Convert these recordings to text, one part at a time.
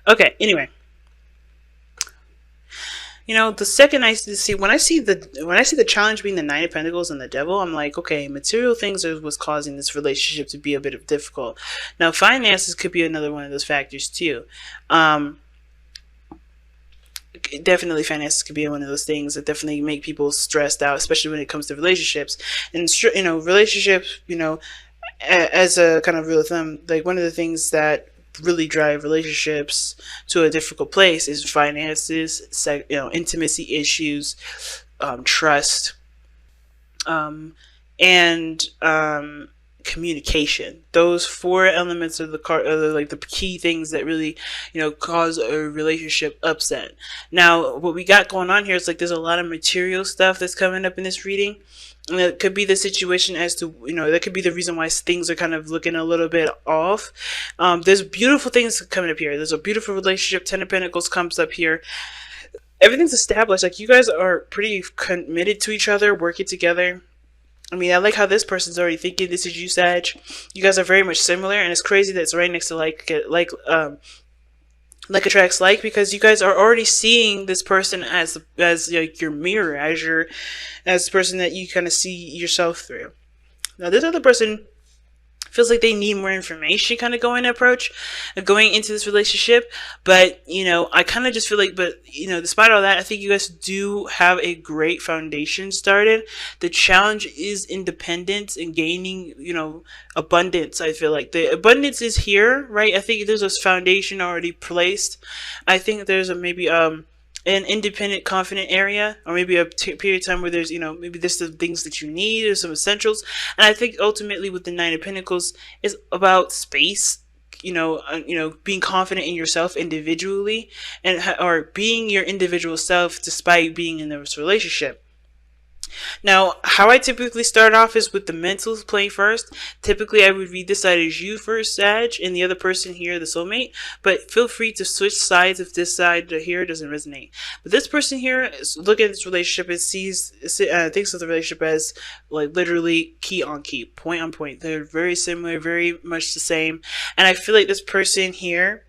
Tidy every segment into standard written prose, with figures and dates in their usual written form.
Okay, anyway, the second I see when I see the challenge being the Nine of Pentacles and the Devil, I'm like, okay, material things are what's causing this relationship to be a bit of difficult. Now, finances could be another one of those factors too. Um, Definitely, finances could be one of those things that definitely make people stressed out, especially when it comes to relationships. And relationships, as a kind of rule of thumb, like one of the things that really drive relationships to a difficult place is finances, intimacy issues, trust, um, and communication. Those four elements of the card are like the key things that really, cause a relationship upset. Now, what we got going on here is like there's a lot of material stuff that's coming up in this reading. And it could be the situation as to, that could be the reason why things are kind of looking a little bit off. There's beautiful things coming up here. There's a beautiful relationship. Ten of Pentacles comes up here. Everything's established. Like, you guys are pretty committed to each other, working together. I mean, I like how this person's already thinking this is you, Sag. You guys are very much similar, and it's crazy that it's right next to like attracts like, because you guys are already seeing this person as like your mirror, as the person that you kind of see yourself through. Now, this other person feels like they need more information kind of going into this relationship, but I kind of just feel like, but despite all that, I think you guys do have a great foundation started. The challenge is independence and gaining abundance. I feel like the abundance is here, right? I think there's a foundation already placed. I think there's maybe an independent, confident area, or maybe a period of time where there's, maybe there's some things that you need, or some essentials. And I think ultimately with the Nine of Pentacles is about space, being confident in yourself individually, or being your individual self despite being in this relationship. Now, how I typically start off is with the mental plane first. Typically, I would read this side as you first, Sag, and the other person here, the soulmate. But feel free to switch sides if this side here doesn't resonate. But this person here is looking at this relationship and thinks of the relationship as like literally key on key, point on point. They're very similar, very much the same. And I feel like this person here,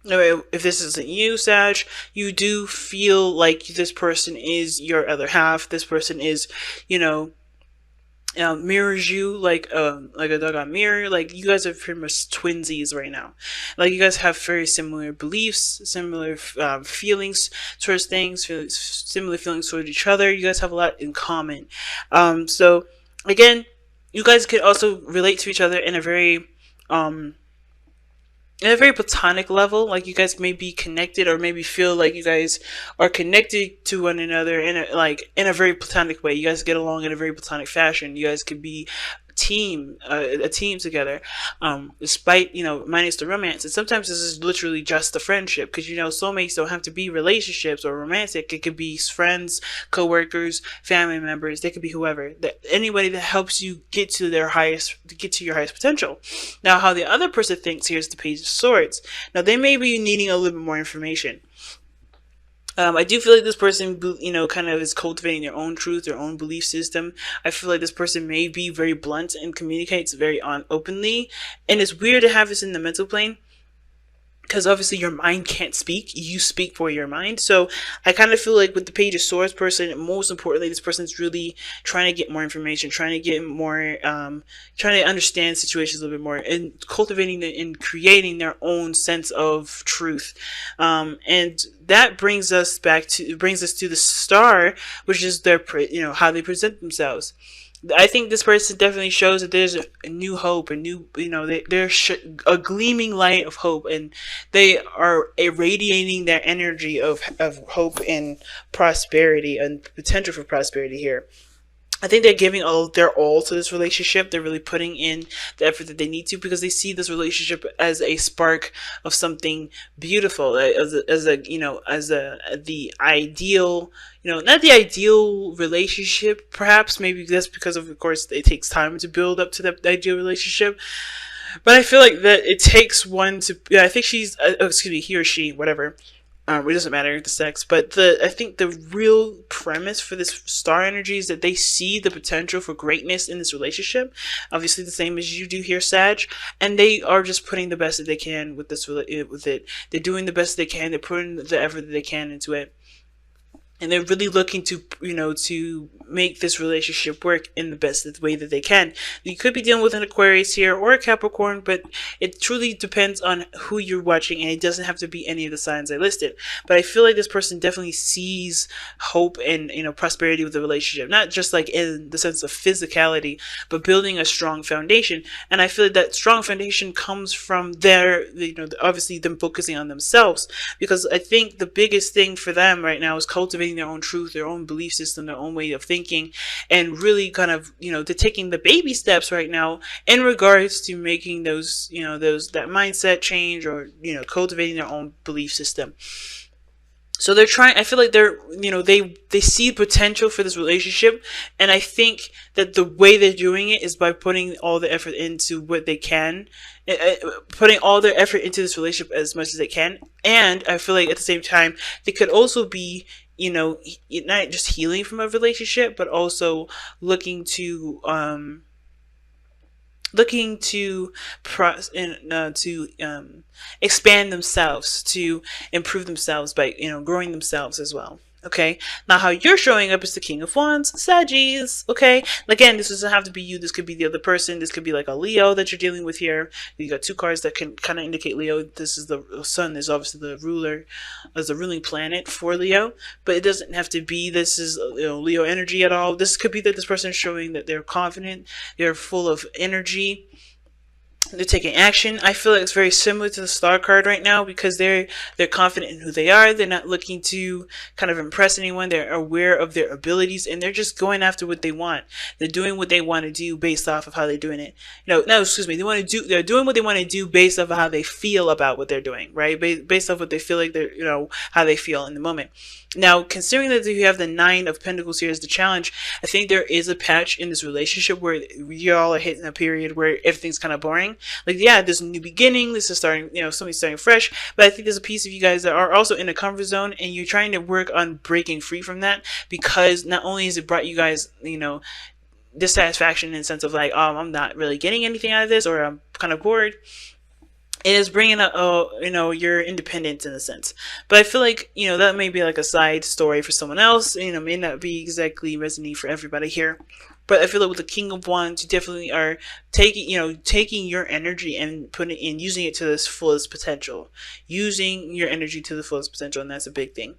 if this isn't you, Sag, you do feel like this person is your other half. This person is, mirrors you like a doggone mirror. Like, you guys are pretty much twinsies right now. Like, you guys have very similar beliefs, similar feelings towards things, similar feelings towards each other. You guys have a lot in common. So again, you guys can also relate to each other in a very platonic level. Like, you guys may be connected, or maybe feel like you guys are connected to one another in a very platonic way. You guys get along in a very platonic fashion. You guys could be a team together, despite minus the romance. And sometimes this is literally just a friendship, because soulmates don't have to be relationships or romantic. It could be friends, co-workers, family members. They could be whoever, anybody that helps you get to your highest potential. Now, how the other person thinks here is the Page of Swords. Now, they may be needing a little bit more information. I do feel like this person, kind of is cultivating their own truth, their own belief system. I feel like this person may be very blunt and communicates very openly. And it's weird to have this in the mental plane, because obviously your mind can't speak. You speak for your mind. So I kind of feel like with the Page of Swords person, most importantly, this person's really trying to get more information, trying to get more, trying to understand situations a little bit more, and cultivating and creating their own sense of truth. And that brings us to the Star, which is their, how they present themselves. I think this person definitely shows that there's a new hope, a new, there's a gleaming light of hope, and they are irradiating their energy of hope and prosperity and potential for prosperity here. I think they're giving their all to this relationship. They're really putting in the effort that they need to, because they see this relationship as a spark of something beautiful, as the ideal, not the ideal relationship. Perhaps maybe that's because of course it takes time to build up to the ideal relationship. But I feel like that it takes one to. Yeah, I think he or she, whatever. It doesn't matter the sex, but I think the real premise for this star energy is that they see the potential for greatness in this relationship. Obviously, the same as you do here, Sag, and they are just putting the best that they can with with it. They're doing the best they can. They're putting the effort that they can into it, and they're really looking to to make this relationship work in the best way that they can. You could be dealing with an Aquarius here or a Capricorn, but it truly depends on who you're watching, and it doesn't have to be any of the signs I listed. But I feel like this person definitely sees hope and prosperity with the relationship, not just like in the sense of physicality, but building a strong foundation. And I feel like that strong foundation comes from their obviously them focusing on themselves, because I think the biggest thing for them right now is cultivating their own truth, their own belief system, their own way of thinking, and really kind of they're taking the baby steps right now in regards to making those that mindset change, or cultivating their own belief system. So they're trying, I feel like they're, they see potential for this relationship. And I think that the way they're doing it is by putting all the effort into what they can, putting all their effort into this relationship as much as they can. And I feel like at the same time, they could also be, not just healing from a relationship, but also looking to, expand themselves, to improve themselves by growing themselves as well. Okay, now how you're showing up is the King of Wands, Saggies. Okay, again, this doesn't have to be you. This could be the other person. This could be like a Leo that you're dealing with here. You got two cards that can kind of indicate Leo. This is the Sun. Is obviously the ruler, as the ruling planet for Leo, but it doesn't have to be this is Leo energy at all. This could be that this person is showing that they're confident, they're full of energy, they're taking action. I feel like it's very similar to the Star card right now, because they're confident in who they are. They're not looking to kind of impress anyone. They're aware of their abilities, and they're just going after what they want. They're doing what they want to do based off of how they're doing it. Excuse me. They're doing what they want to do based off of how they feel about what they're doing, right? Based off what they feel like they're, how they feel in the moment. Now, considering that you have the Nine of Pentacles here as the challenge, I think there is a patch in this relationship where y'all are hitting a period where everything's kind of boring. Like, yeah, there's a new beginning. This is starting, somebody's starting fresh. But I think there's a piece of you guys that are also in a comfort zone, and you're trying to work on breaking free from that, because not only has it brought you guys, dissatisfaction in the sense of like, oh, I'm not really getting anything out of this, or I'm kind of bored. It is bringing up, your independence in a sense. But I feel like, that may be like a side story for someone else. May not be exactly resonating for everybody here. But I feel like with the King of Wands, you definitely are taking your energy and putting it in, using it to its fullest potential. Using your energy to the fullest potential, and that's a big thing.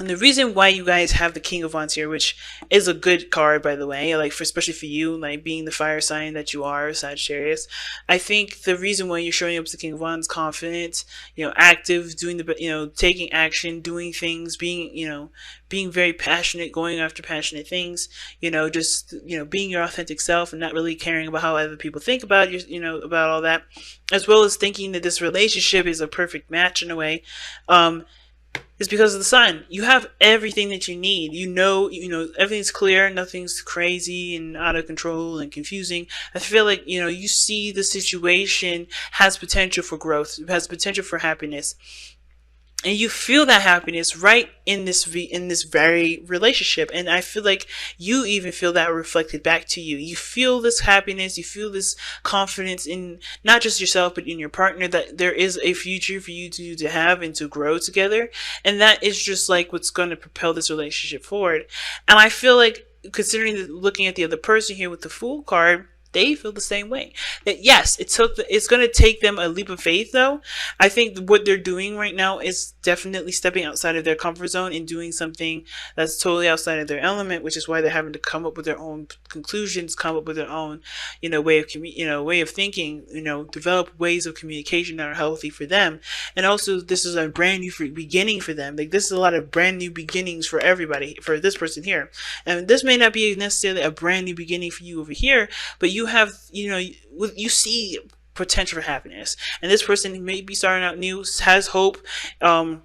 And the reason why you guys have the King of Wands here, which is a good card, by the way, like especially for you, like being the fire sign that you are, Sagittarius, I think the reason why you're showing up as the King of Wands, confident, active, doing the, taking action, doing things, being very passionate, going after passionate things, just, being your authentic self and not really caring about how other people think about you, about all that, as well as thinking that this relationship is a perfect match in a way, is because of the Sun. You have everything that you need. Everything's clear, nothing's crazy and out of control and confusing. I feel like, you see the situation has potential for growth, has potential for happiness. And you feel that happiness right in this very relationship. And I feel like you even feel that reflected back to you. You feel this happiness, you feel this confidence in not just yourself, but in your partner, that there is a future for you to have and to grow together. And that is just like what's going to propel this relationship forward. And I feel like, considering looking at the other person here with the Fool card, they feel the same way. That yes, it's going to take them a leap of faith, though. I think what they're doing right now is definitely stepping outside of their comfort zone and doing something that's totally outside of their element, which is why they're having to come up with their own conclusions, come up with their own, way of thinking, develop ways of communication that are healthy for them. And also, this is a brand new beginning for them. Like, this is a lot of brand new beginnings for everybody, for this person here. And this may not be necessarily a brand new beginning for you over here, but you have, you see potential for happiness, and this person may be starting out new, has hope. I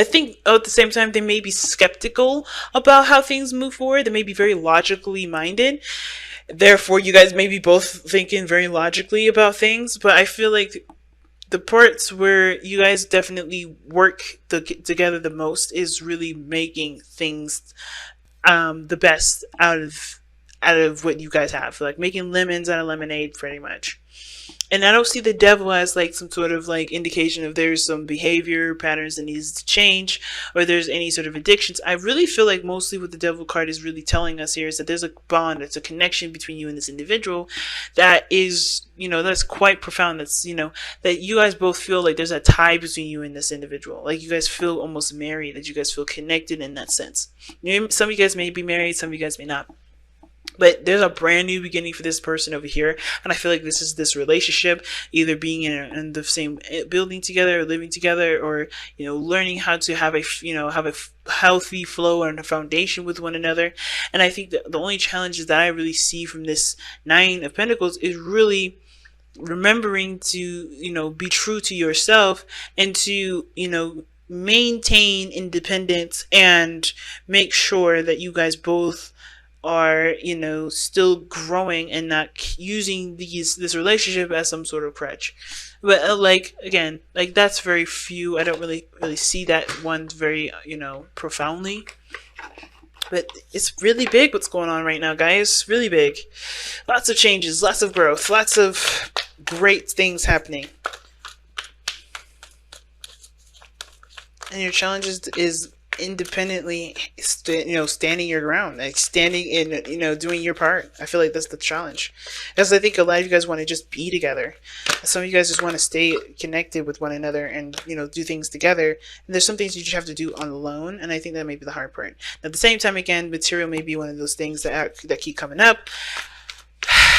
think at the same time they may be skeptical about how things move forward. They may be very logically minded. Therefore, you guys may be both thinking very logically about things. But I feel like the parts where you guys definitely work together the most is really making things the best out of what you guys have, like making lemons out of lemonade, pretty much. And I don't see the devil as like some sort of like indication of there's some behavior patterns that needs to change, or there's any sort of addictions. I really feel like mostly what the devil card is really telling us here is that there's a bond, it's a connection between you and this individual that is, that's quite profound. That's, that you guys both feel like there's a tie between you and this individual. Like you guys feel almost married, that you guys feel connected in that sense. Some of you guys may be married, some of you guys may not. But there's a brand new beginning for this person over here, and I feel like this is this relationship, either being in the same building together, or living together, or learning how to have a healthy flow and a foundation with one another. And I think that the only challenges that I really see from this Nine of Pentacles is really remembering to be true to yourself, and to maintain independence, and make sure that you guys both are still growing and not using this relationship as some sort of crutch. But again, that's very few. I don't really see that one very profoundly. But it's really big what's going on right now, guys. Really big. Lots of changes, lots of growth, lots of great things happening. And your challenges is independently standing your ground, like standing in doing your part. I feel like that's the challenge, because I think a lot of you guys want to just be together. Some of you guys just want to stay connected with one another and do things together, and there's some things you just have to do on alone, and I think that may be the hard part. At the same time, again, material may be one of those things that keep coming up.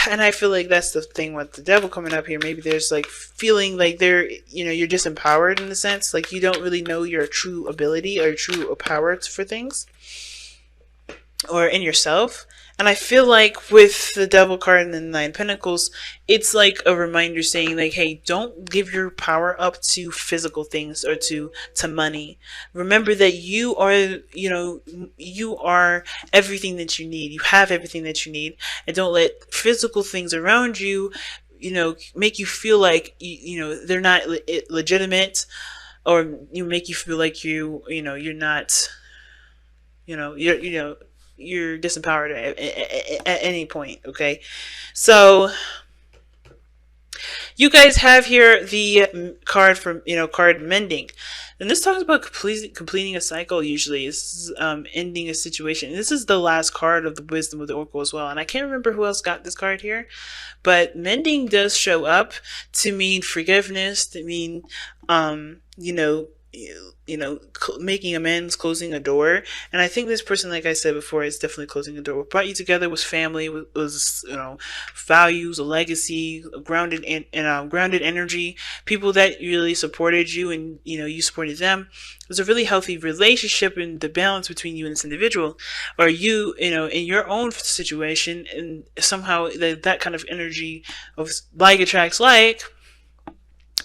And I feel like that's the thing with the devil coming up here. Maybe there's like feeling like you're disempowered in the sense, like you don't really know your true ability or true power for things, or in yourself. And I feel like with the devil card and the Nine of Pentacles, it's like a reminder saying like, hey, don't give your power up to physical things or to money. Remember that you are, you are everything that you need. You have everything that you need. And don't let physical things around you, make you feel like, they're not legitimate, or make you feel like you're not, you're disempowered at any point. Okay, so you guys have here the card from card mending, and this talks about completing a cycle. Usually this is ending a situation. And this is the last card of the wisdom of the oracle as well, and I can't remember who else got this card here, but mending does show up to mean forgiveness, to mean making amends, closing a door. And I think this person, like I said before, is definitely closing a door. What brought you together was family, was values, a legacy, grounded grounded energy, people that really supported you, and you supported them. It was a really healthy relationship, and the balance between you and this individual, or you in your own situation, and somehow that kind of energy of like attracts like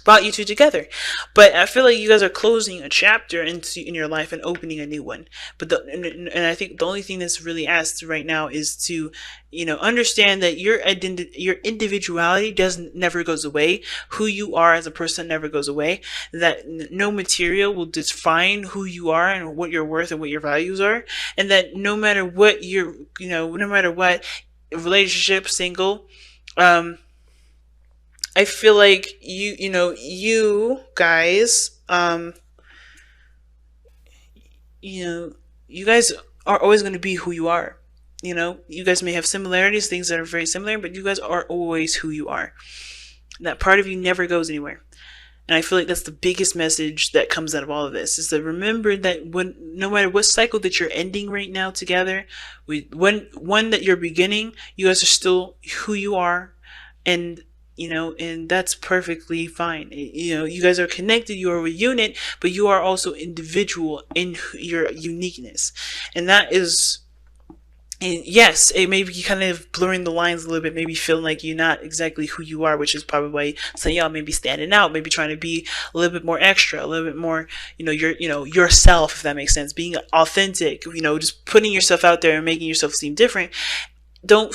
brought you two together. But I feel like you guys are closing a chapter in your life and opening a new one. But and I think the only thing that's really asked right now is to understand that your individuality never goes away. Who you are as a person never goes away. That no material will define who you are and what you're worth and what your values are. And that no matter what no matter what relationship, single, I feel like you guys, you guys are always going to be who you are. You guys may have similarities, things that are very similar, but you guys are always who you are. That part of you never goes anywhere. And I feel like that's the biggest message that comes out of all of this, is to remember that no matter what cycle that you're ending right now together, one that you're beginning, you guys are still who you are, and that's perfectly fine. You guys are connected, you are a unit, but you are also individual in your uniqueness. And that is, and yes, it may be kind of blurring the lines a little bit, maybe feeling like you're not exactly who you are, which is probably why some of y'all may be standing out, maybe trying to be a little bit more extra, a little bit more, yourself, if that makes sense, being authentic, just putting yourself out there and making yourself seem different. Don't,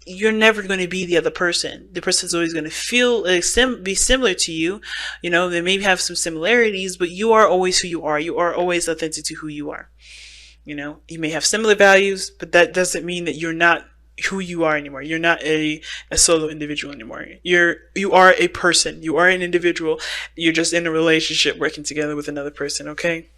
you're never going to be the other person. The person's always going to feel be similar to you. You know, they may have some similarities, but you are always who you are. You are always authentic to who you are. You know, you may have similar values, but that doesn't mean that you're not who you are anymore. You're not a solo individual anymore. You are a person. You are an individual. You're just in a relationship working together with another person, okay?